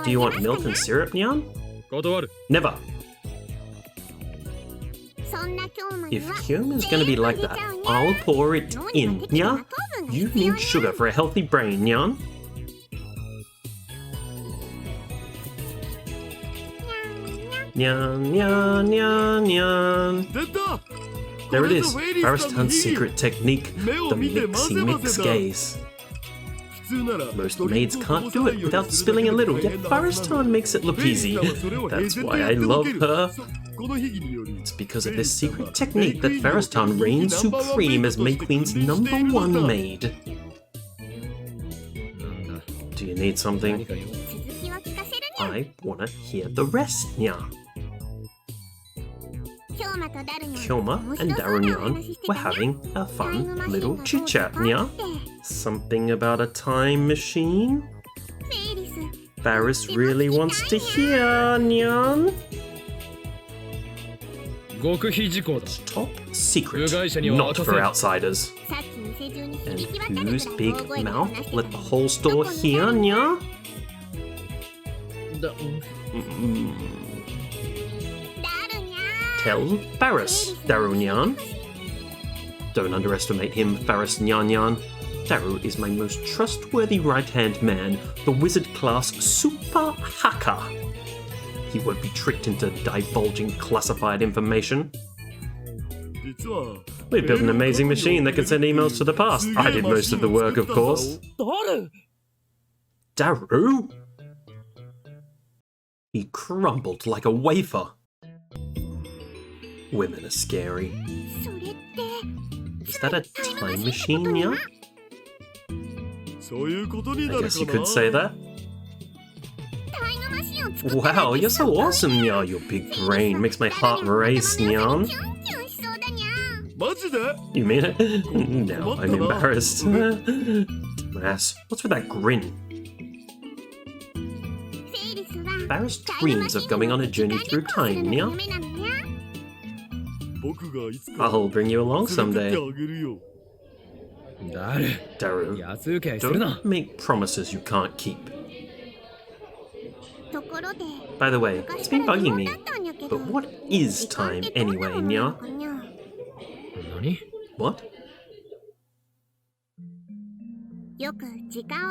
Do you want milk and syrup, Nyan? Never. If Kyoma's gonna be like that, I'll pour it in, Nya? You need sugar for a healthy brain, Nyan. Nyan, nyan, nyan, nyan. There it is, Fariston's secret technique, the mixy mix gaze. Most maids can't do it without spilling a little, yet Fariston makes it look easy. That's why I love her. It's because of this secret technique that Fariston reigns supreme as May Queen's #1 maid. Do you need something? I wanna hear the rest, Nya. Kyoma and Darunyan were having a fun little chit-chat, Nya. Something about a time machine? Faris really wants to hear, Nyan. Top secret, not for outsiders. And whose big mouth let the whole store hear, Nya? Tell Faris, Darunyan. Don't underestimate him, Faris Nyan Nyan. Daru is my most trustworthy right-hand man, the wizard-class super hacker. He won't be tricked into divulging classified information. We built an amazing machine that can send emails to the past. I did most of the work, of course. Daru? He crumbled like a wafer. Women are scary. Is that a time machine, yeah? I guess you could say that. Wow, you're so awesome, Nya. Your big brain makes my heart race, Nyan. You mean it? Now I'm embarrassed. Dumbass, what's with that grin? Faris dreams of going on a journey through time, Nya. I'll bring you along someday. Daru, don't make promises you can't keep. By the way, it's been bugging me, but what is time anyway, Nya? What?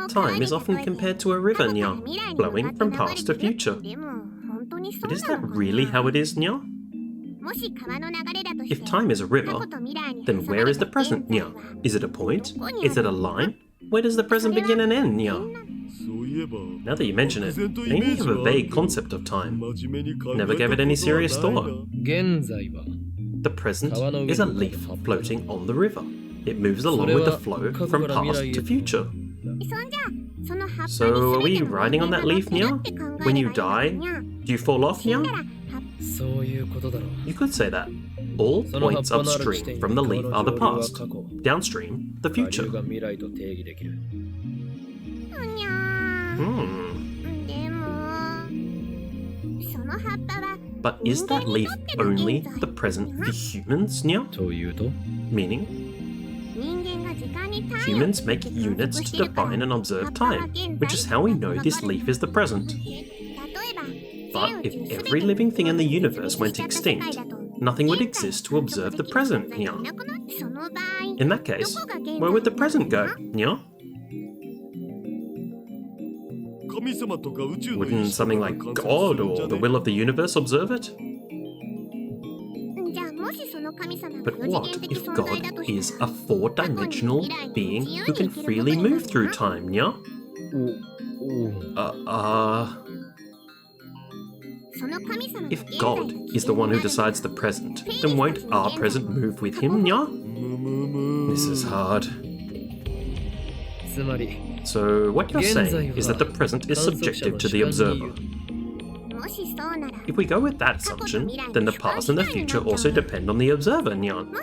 Time is often compared to a river, Nya, flowing from past to future. But is that really how it is, Nya? If time is a river, then where is the present, Nya? Is it a point? Is it a line? Where does the present begin and end, Nya? Now that you mention it, I only have a vague concept of time. Never gave it any serious thought. The present is a leaf floating on the river. It moves along with the flow from past to future. So are we riding on that leaf, Nya? When you die, do you fall off, Nya? You could say that. All points upstream from the leaf are the past. Downstream, the future. But is that leaf only the present for humans, Nya? Meaning? Humans make units to define and observe time, which is how we know this leaf is the present. But if every living thing in the universe went extinct, nothing would exist to observe the present, Nya. In that case, where would the present go, Nya? Wouldn't something like God or the will of the universe observe it? But what if God is a four-dimensional being who can freely move through time, Nya? If God is the one who decides the present, then won't our present move with him, Nya? This is hard. So what you're saying is that the present is subjective to the observer. If we go with that assumption, then the past and the future also depend on the observer, Nyan.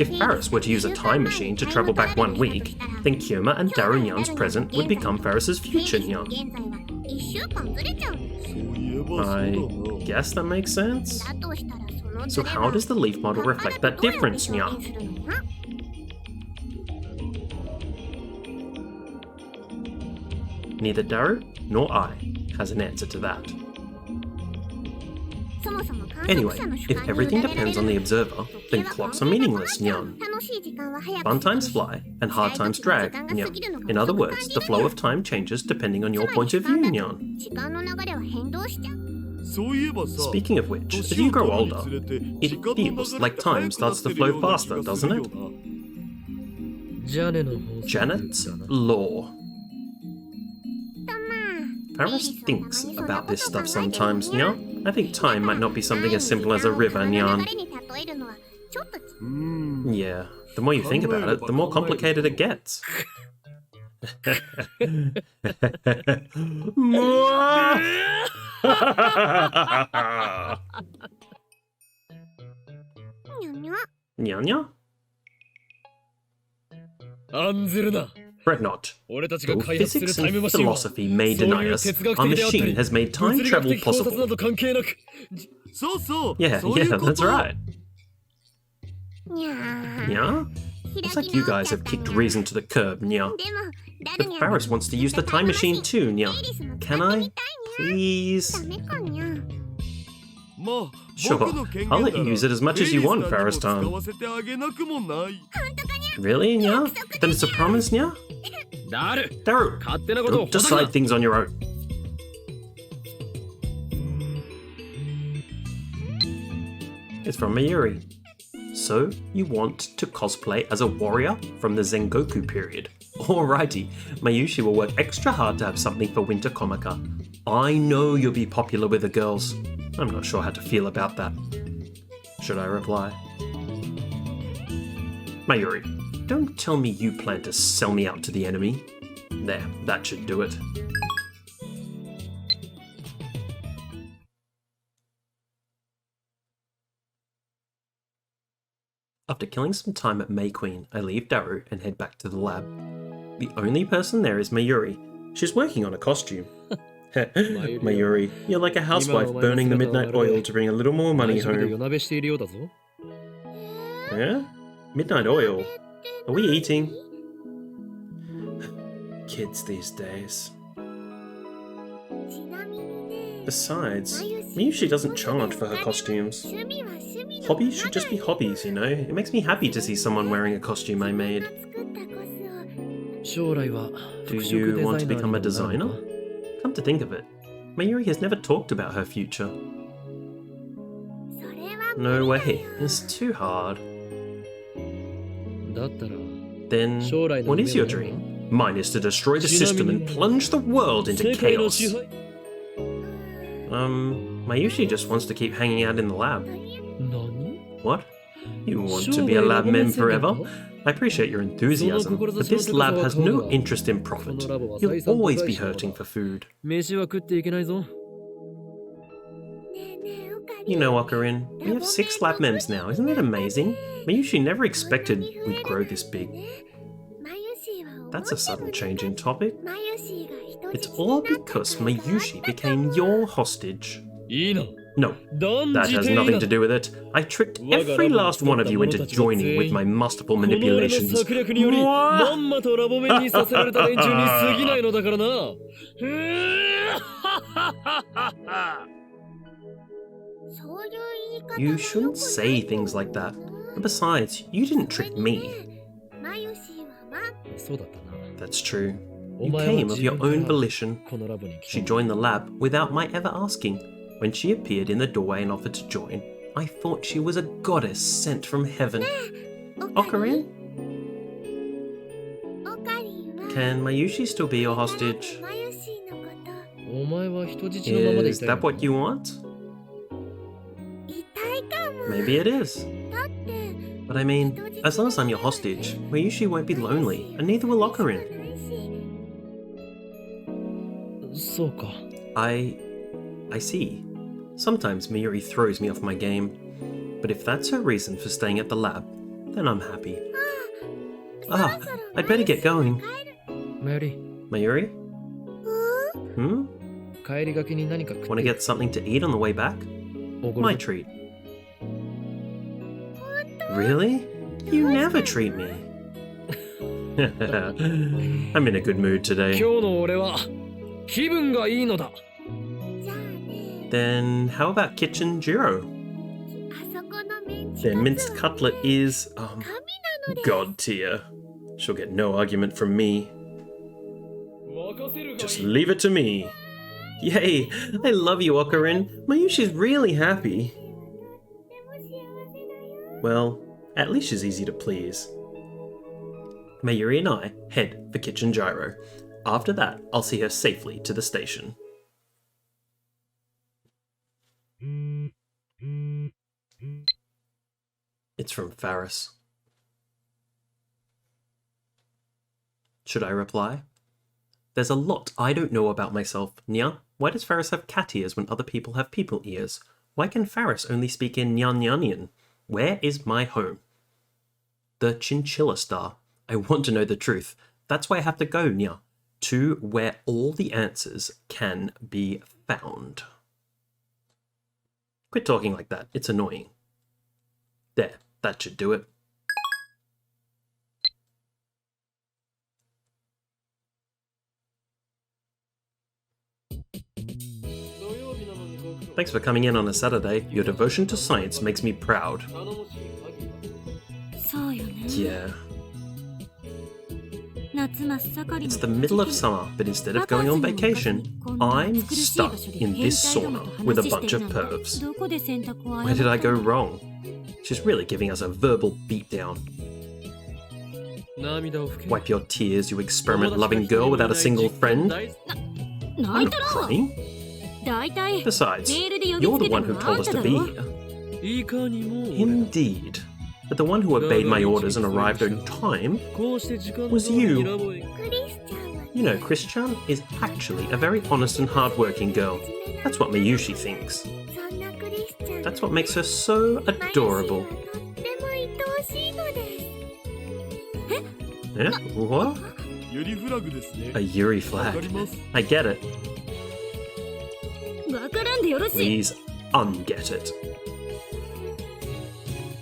If Faris were to use a time machine to travel back 1 week, then Kyoma and Darunyan's present would become Faris's future, Nyan. I guess that makes sense. So how does the leaf model reflect that difference, Nyan? Neither Daru nor I has an answer to that. Anyway, if everything depends on the observer, then clocks are meaningless, nyan. Fun times fly, and hard times drag, nyan. In other words, the flow of time changes depending on your point of view, nyan. Speaking of which, as you grow older, it feels like time starts to flow faster, doesn't it? Janet's Law. Paris thinks about this stuff sometimes, nyan. I think time might not be something as simple as a river, nyan. Yeah, the more you think about it, the more complicated it gets. Nya? Fret not. Though physics and philosophy may deny us, our machine has made time travel possible. Yeah, that's right. Yeah? Looks like you guys have kicked reason to the curb, Nya. But Faris wants to use the time machine too, Nya. Can I? Please? Sure, I'll let you use it as much as you want, Faris-tan. Really, Nya? Then it's a promise, Nya? Daru, don't decide things on your own. It's from Mayuri. So, you want to cosplay as a warrior from the Zengoku period. Alrighty, Mayushi will work extra hard to have something for Winter Comica. I know you'll be popular with the girls. I'm not sure how to feel about that. Should I reply? Mayuri, don't tell me you plan to sell me out to the enemy. There, that should do it. After killing some time at May Queen, I leave Daru and head back to the lab. The only person there is Mayuri. She's working on a costume. Mayuri, you're like a housewife burning the midnight oil to bring a little more money home. Yeah? Midnight oil? Are we eating? Kids these days. Besides, Mayushi doesn't charge for her costumes. Hobbies should just be hobbies, you know? It makes me happy to see someone wearing a costume I made. Do you want to become a designer? Come to think of it, Mayuri has never talked about her future. No way, it's too hard. Then, what is your dream? Mine is to destroy the system and plunge the world into chaos. Mayushi just wants to keep hanging out in the lab. What? You want to be a lab mem forever? I appreciate your enthusiasm, but this lab has no interest in profit. You'll always be hurting for food. You know, Ocarin, we have 6 lab mems now, isn't that amazing? Mayushi never expected we'd grow this big. That's a sudden change in topic. It's all because Mayushi became your hostage. No, that has nothing to do with it. I tricked every last one of you into joining with my masterful manipulations. You shouldn't say things like that. Besides, you didn't trick me. That's true. You came of your own volition. She joined the lab without my ever asking. When she appeared in the doorway and offered to join, I thought she was a goddess sent from heaven. Ocarin? Can Mayushi still be your hostage? Is that what you want? Maybe it is. But I mean, as long as I'm your hostage, Mayushi won't be lonely, and neither will Ocarin. I see. Sometimes Mayuri throws me off my game, but if that's her reason for staying at the lab, then I'm happy. I'd better get going. Mayuri? Want to get something to eat on the way back? My treat. Really? You never treat me. I'm in a good mood today. Then how about Kitchen Jiro? Their minced cutlet is, god tier. She'll get no argument from me. Just leave it to me. Yay! I love you, Ocarin. Mayushi's really happy. Well, at least she's easy to please. Mayuri and I head for Kitchen Gyro. After that, I'll see her safely to the station. It's from Faris. Should I reply? There's a lot I don't know about myself, Nya. Why does Faris have cat ears when other people have people ears? Why can Faris only speak in Nyan? Where is my home? The Chinchilla Star. I want to know the truth. That's why I have to go, Nya. To where all the answers can be found. Quit talking like that. It's annoying. There. That should do it. Thanks for coming in on a Saturday. Your devotion to science makes me proud. Yeah. It's the middle of summer, but instead of going on vacation, I'm stuck in this sauna with a bunch of pervs. Where did I go wrong? She's really giving us a verbal beatdown. Wipe your tears, you experiment-loving girl without a single friend. I'm not crying. Besides, you're the one who told us to be here. Indeed. But the one who obeyed my orders and arrived on time was you. You know, Christian is actually a very honest and hard-working girl. That's what Mayushi thinks. That's what makes her so adorable. Yeah? What? A Yuri flag. I get it. Please unget it.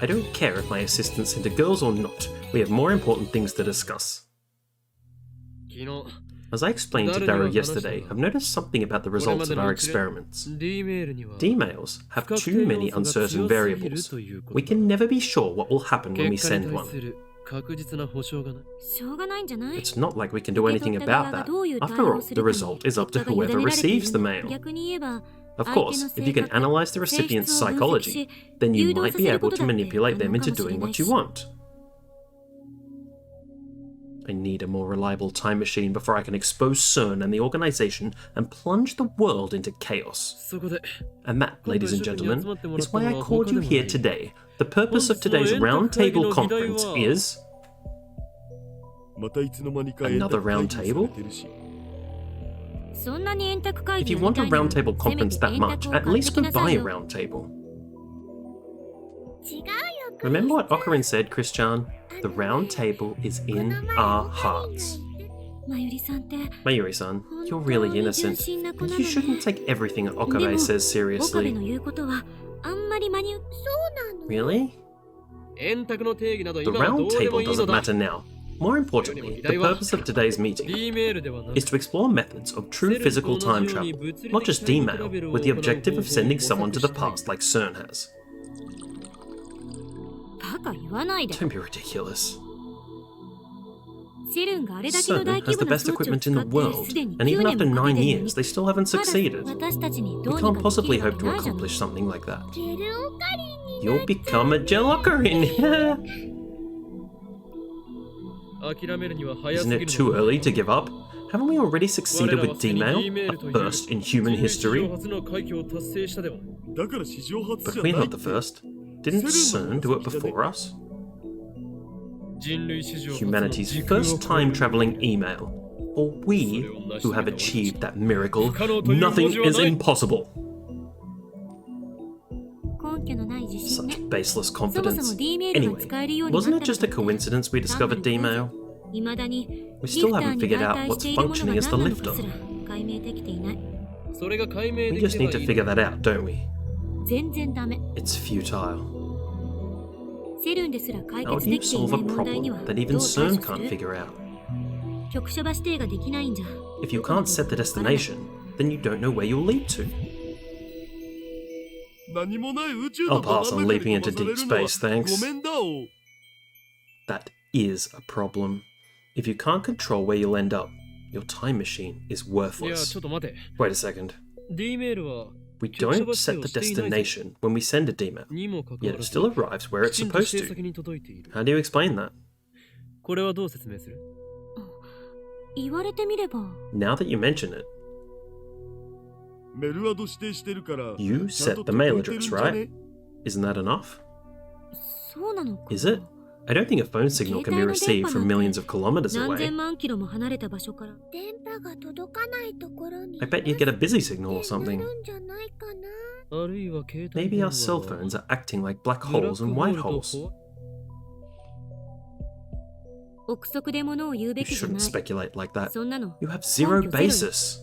I don't care if my assistant's into girls or not. We have more important things to discuss. As I explained to Daru yesterday, I've noticed something about the results of our experiments. D-mails have too many uncertain variables. We can never be sure what will happen when we send one. It's not like we can do anything about that. After all, the result is up to whoever receives the mail. Of course, if you can analyze the recipient's psychology, then you might be able to manipulate them into doing what you want. I need a more reliable time machine before I can expose CERN and the organization and plunge the world into chaos. And that, ladies and gentlemen, is why I called you here today. The purpose of today's roundtable conference is... Another roundtable? If you want a roundtable conference that much, at least go buy a roundtable. Remember what Ocarin said, Christian? The round table is in our hearts. Mayuri-san, you're really innocent, and you shouldn't take everything Okabe says seriously. Really? The round table doesn't matter now. More importantly, the purpose of today's meeting is to explore methods of true physical time travel, not just D-mail, with the objective of sending someone to the past like CERN has. Don't be ridiculous. CERN has the best equipment in the world, and even after 9 years, they still haven't succeeded. We can't possibly hope to accomplish something like that. You'll become a Ocarin! Isn't it too early to give up? Haven't we already succeeded with D-mail, a first in human history? But we're not the first. Didn't CERN do it before us? Humanity's first time-traveling email. Or we who have achieved that miracle. Nothing is impossible. Such baseless confidence. Anyway, wasn't it just a coincidence we discovered D-mail? We still haven't figured out what's functioning as the lifter. We just need to figure that out, don't we? It's futile. How do you solve a problem that even CERN can't figure out? If you can't set the destination, then you don't know where you'll lead to. I'll pass on leaping into deep space, thanks. That is a problem. If you can't control where you'll end up, your time machine is worthless. Wait a second. We don't set the destination when we send a D-mail, yet it still arrives where it's supposed to. How do you explain that? Now that you mention it, you set the mail address, right? Isn't that enough? Is it? I don't think a phone signal can be received from millions of kilometers away. I bet you get a busy signal or something. Maybe our cell phones are acting like black holes and white holes. You shouldn't speculate like that. You have zero basis.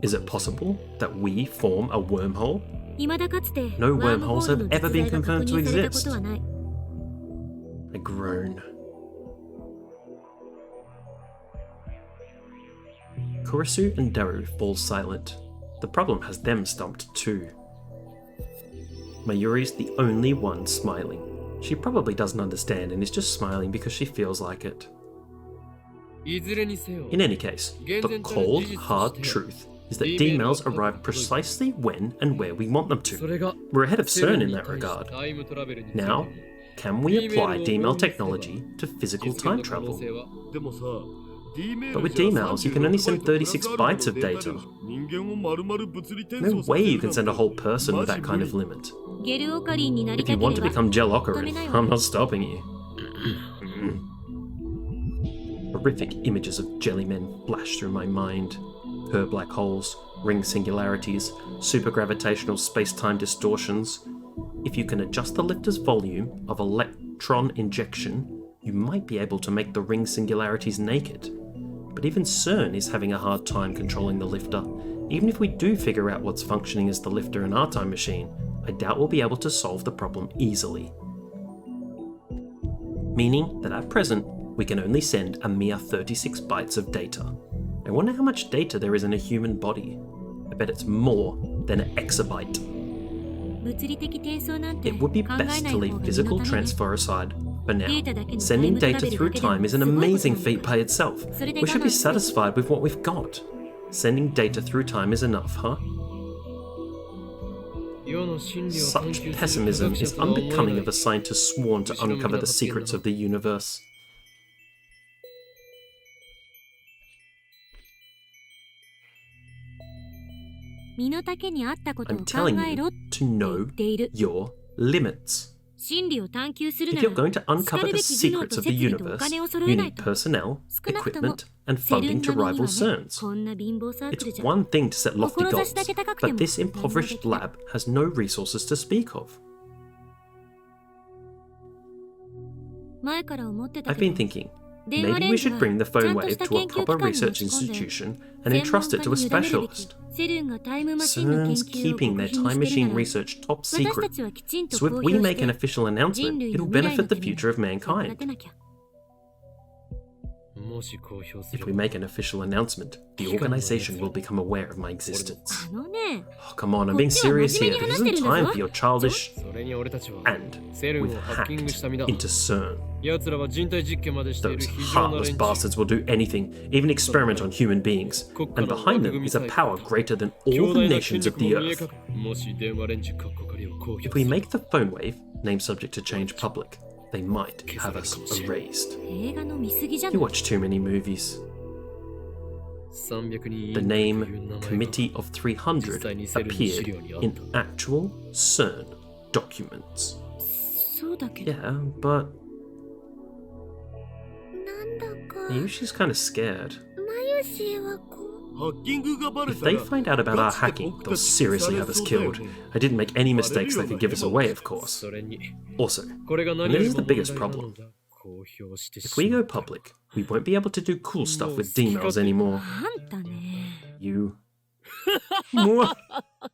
Is it possible that we form a wormhole? No wormholes have ever been confirmed to exist. I groan. Kurisu and Daru fall silent. The problem has them stumped too. Mayuri's the only one smiling. She probably doesn't understand and is just smiling because she feels like it. In any case, the cold, hard truth is that D-mails arrive precisely when and where we want them to. We're ahead of CERN in that regard. Now, can we apply D-mail technology to physical time travel? But with D-mails, you can only send 36 bytes of data. No way you can send a whole person with that kind of limit. If you want to become Gel Ocarine, I'm not stopping you. Horrific images of jellymen flash through my mind. Per black holes, ring singularities, supergravitational space-time distortions. If you can adjust the lifter's volume of electron injection, you might be able to make the ring singularities naked. But even CERN is having a hard time controlling the lifter. Even if we do figure out what's functioning as the lifter in our time machine, I doubt we'll be able to solve the problem easily. Meaning that at present, we can only send a mere 36 bytes of data. I wonder how much data there is in a human body. I bet it's more than an exabyte. It would be best to leave physical transfer aside for now. Sending data through time is an amazing feat by itself. We should be satisfied with what we've got. Sending data through time is enough, huh? Such pessimism is unbecoming of a scientist sworn to uncover the secrets of the universe. I'm telling you to know your limits. If you're going to uncover the secrets of the universe, you need personnel, equipment, and funding to rival CERN's. It's one thing to set lofty goals, but this impoverished lab has no resources to speak of. I've been thinking, maybe we should bring the phone wave to a proper research institution and entrust it to a specialist. CERN's keeping their time machine research top secret, so if we make an official announcement, it'll benefit the future of mankind. If we make an official announcent, the organization will become aware of my existence. Oh, come on, I'm being serious here. This isn't time for your childish... And we've hacked into CERN. Those heartless bastards will do anything, even experiment on human beings. And behind them is a power greater than all the nations of the Earth. If we make the phone wave, name subject to change public, they might have us erased. You watch too many movies. The name Committee of 300 appeared in actual CERN documents. Yeah, but... Mayushi's kind of scared. If they find out about our hacking, they'll seriously have us killed. I didn't make any mistakes that could give us away, of course. Also, and this is the biggest problem. If we go public, we won't be able to do cool stuff with D-mails anymore. You...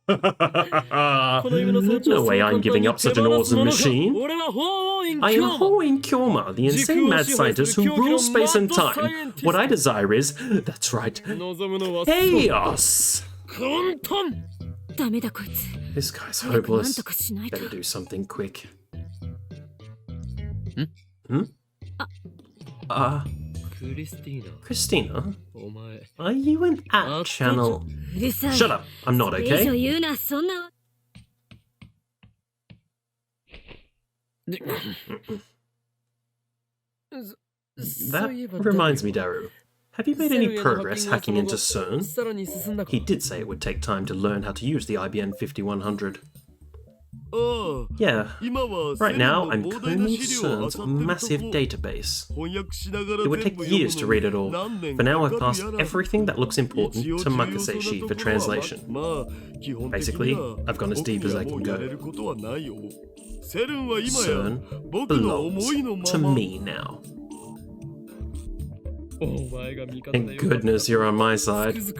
No way I'm giving up such an awesome machine. I am Hoin Kyoma, the insane mad scientist who rules space and time. What I desire is, that's right, chaos! This guy's hopeless. Better do something quick. Christina? Are you an at channel? Shut up, I'm not, okay? That reminds me, Daru. Have you made any progress hacking into CERN? He did say it would take time to learn how to use the IBM 5100. Yeah, right now I'm combing CERN's massive database. It would take years to read it all. For now I've passed everything that looks important to Makuseshi for translation. Basically, I've gone as deep as I can go. CERN belongs to me now. Thank goodness you're on my side. If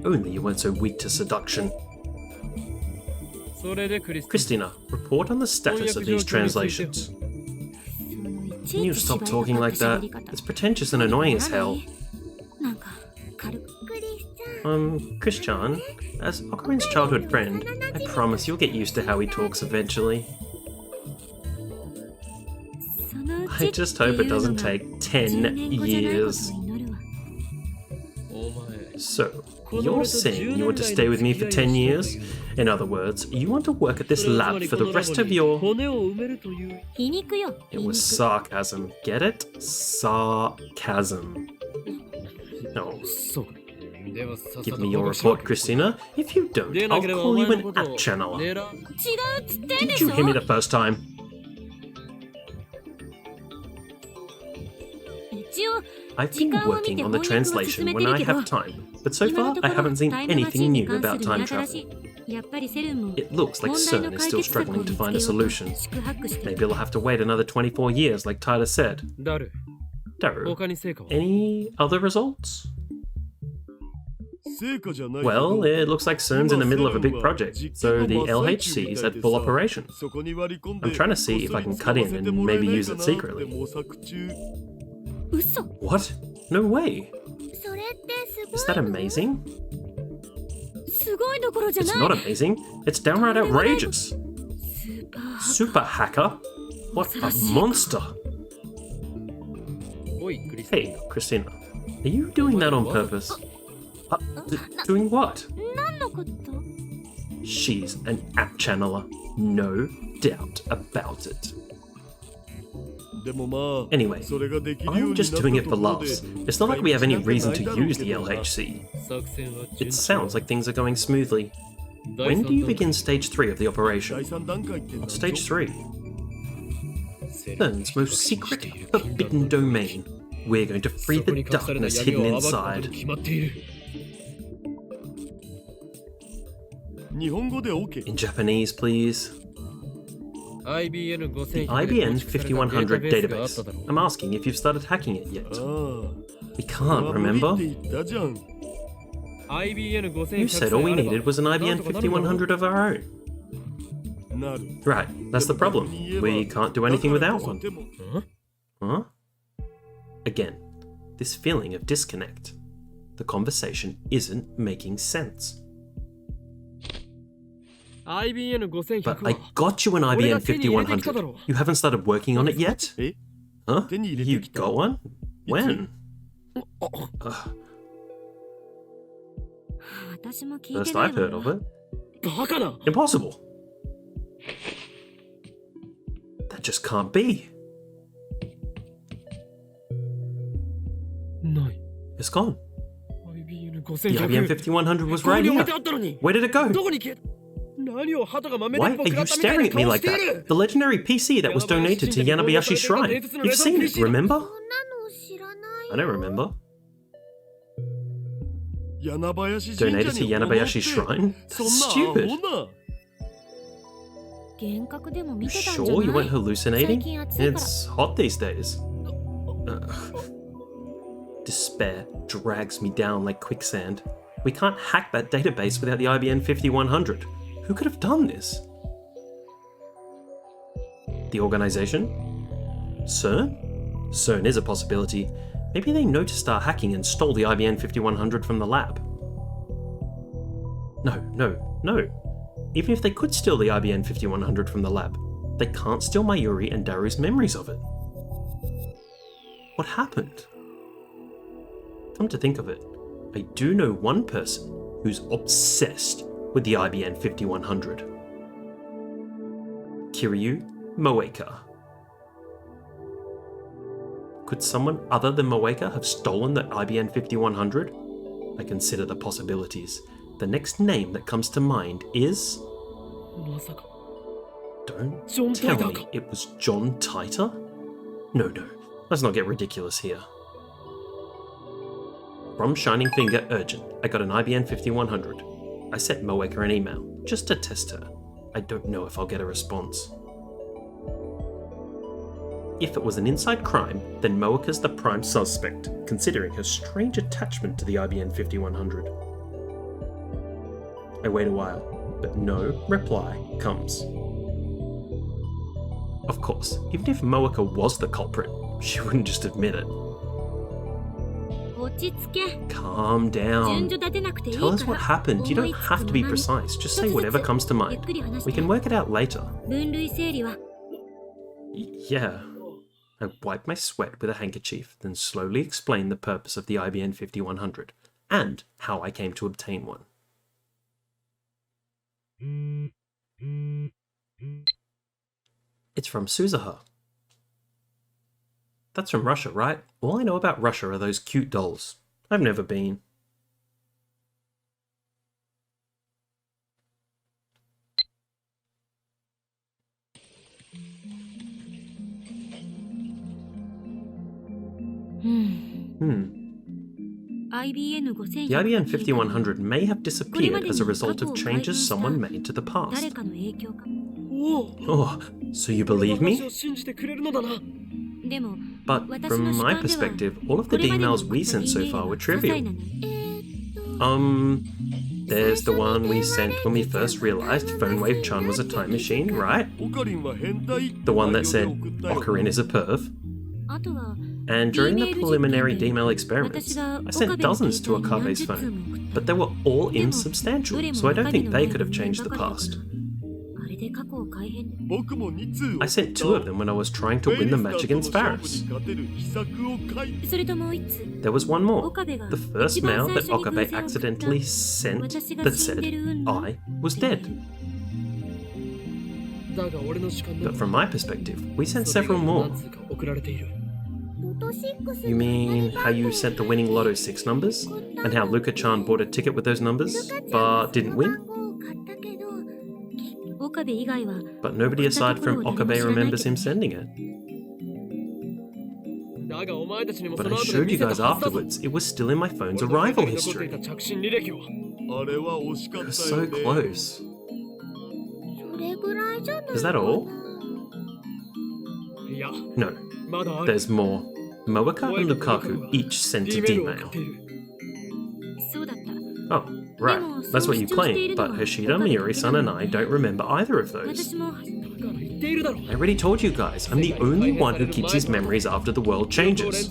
only you weren't so weak to seduction. Christina, report on the status of these translations. Can you stop talking like that? It's pretentious and annoying as hell. Christian, as Ocarin's childhood friend, I promise you'll get used to how he talks eventually. I just hope it doesn't take 10 years. So, you're saying you want to stay with me for 10 years? In other words, you want to work at this lab for the rest of your... It was sarcasm, get it? Sarcasm. No. Give me your report, Christina. If you don't, I'll call you an at-channeler. Didn't you hear me the first time? I've been working on the translation when I have time, but so far I haven't seen anything new about time travel. It looks like CERN is still struggling to find a solution. Maybe it'll have to wait another 24 years like Tyler said. Daru, any other results? Well, it looks like CERN's in the middle of a big project, so the LHC's at full operation. I'm trying to see if I can cut in and maybe use it secretly. What? No way! Is that amazing? It's not amazing, it's downright outrageous! Super hacker? What a monster! Hey, Christina, are you doing that on purpose? Doing what? She's an app-channeler, no doubt about it. Anyway, I'm just doing it for laughs. It's not like we have any reason to use the LHC. It sounds like things are going smoothly. When do you begin stage 3 of the operation? What's stage 3? CERN's most secret, forbidden domain. We're going to free the darkness hidden inside. In Japanese, please. The IBM 5100 database. I'm asking if you've started hacking it yet. We can't, remember? You said all we needed was an IBM 5100 of our own. Right, that's the problem. We can't do anything without one. Huh? Again, this feeling of disconnect. The conversation isn't making sense. But I got you an IBM 5100. You haven't started working on it yet? Huh? You got one? When? First I've heard of it. Impossible. That just can't be. It's gone. The IBM 5100 was right here. Where did it go? Why are you staring at me like that? The legendary PC that was donated to Yanabayashi Shrine. You've seen it, remember? I don't remember. Donated to Yanabayashi Shrine? That's stupid. You sure you weren't hallucinating? It's hot these days. Despair drags me down like quicksand. We can't hack that database without the IBN 5100. Who could have done this? The organization? CERN? CERN is a possibility. Maybe they noticed our hacking and stole the IBN 5100 from the lab. No. Even if they could steal the IBN 5100 from the lab, they can't steal Mayuri and Daru's memories of it. What happened? Come to think of it, I do know one person who's obsessed with the IBN 5100. Kiryu Moeka. Could someone other than Moeka have stolen the IBN 5100? I consider the possibilities. The next name that comes to mind is... Don't tell me it was John Titor? No, let's not get ridiculous here. From Shining Finger, urgent. I got an IBN 5100. I sent Moeka an email, just to test her. I don't know if I'll get a response. If it was an inside crime, then Moeka's the prime suspect, considering her strange attachment to the IBN 5100. I wait a while, but no reply comes. Of course, even if Moeka was the culprit, she wouldn't just admit it. Calm down. Tell us what happened. You don't have to be precise. Just say whatever comes to mind. We can work it out later. Yeah. I wipe my sweat with a handkerchief, then slowly explain the purpose of the IBN 5100 and how I came to obtain one. It's from Suzuha. That's from Russia, right? All I know about Russia are those cute dolls. I've never been. The IBN 5100 may have disappeared as a result of changes someone made to the past. Oh, so you believe me? But from my perspective, all of the emails we sent so far were trivial. There's the one we sent when we first realized Phonewave-chan was a time machine, right? The one that said, Ocarina is a perv. And during the preliminary D-mail experiments, I sent dozens to Okabe's phone, but they were all insubstantial, so I don't think they could have changed the past. I sent 2 of them when I was trying to win the match against Faris. There was one more, the first mail that Okabe accidentally sent that said, I was dead. But from my perspective, we sent several more. You mean how you sent the winning Lotto 6 numbers? And how Luka-chan bought a ticket with those numbers, but didn't win? But nobody aside from Okabe remembers him sending it. But I showed you guys afterwards, it was still in my phone's arrival history. It was so close. Is that all? No, there's more. Moeka and Lukaku each sent a D-mail. Oh, right, that's what you claim, but Hoshida, Mayuri-san and I don't remember either of those. I already told you guys, I'm the only one who keeps his memories after the world changes.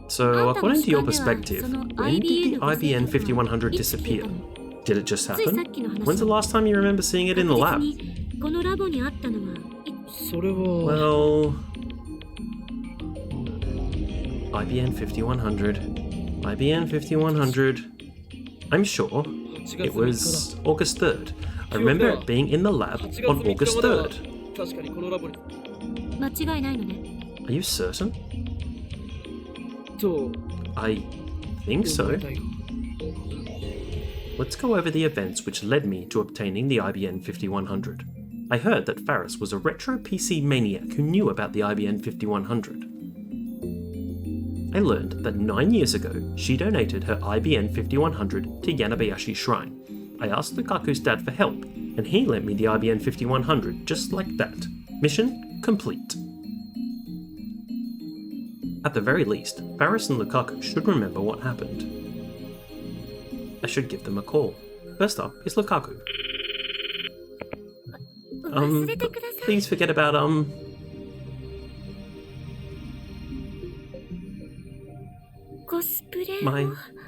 So, according to your perspective, when did the IBN 5100 disappear? Did it just happen? When's the last time you remember seeing it in the lab? Well... IBN 5100... I'm sure it was August 3rd. I remember it being in the lab on August 3rd. Are you certain? I think so. Let's go over the events which led me to obtaining the IBN 5100. I heard that Faris was a retro PC maniac who knew about the IBN 5100. I learned that 9 years ago, she donated her IBN 5100 to Yanabayashi Shrine. I asked Lukaku's dad for help, and he lent me the IBN 5100 just like that. Mission complete. At the very least, Faris and Lukaku should remember what happened. I should give them a call. First up is Lukaku. Please forget about, my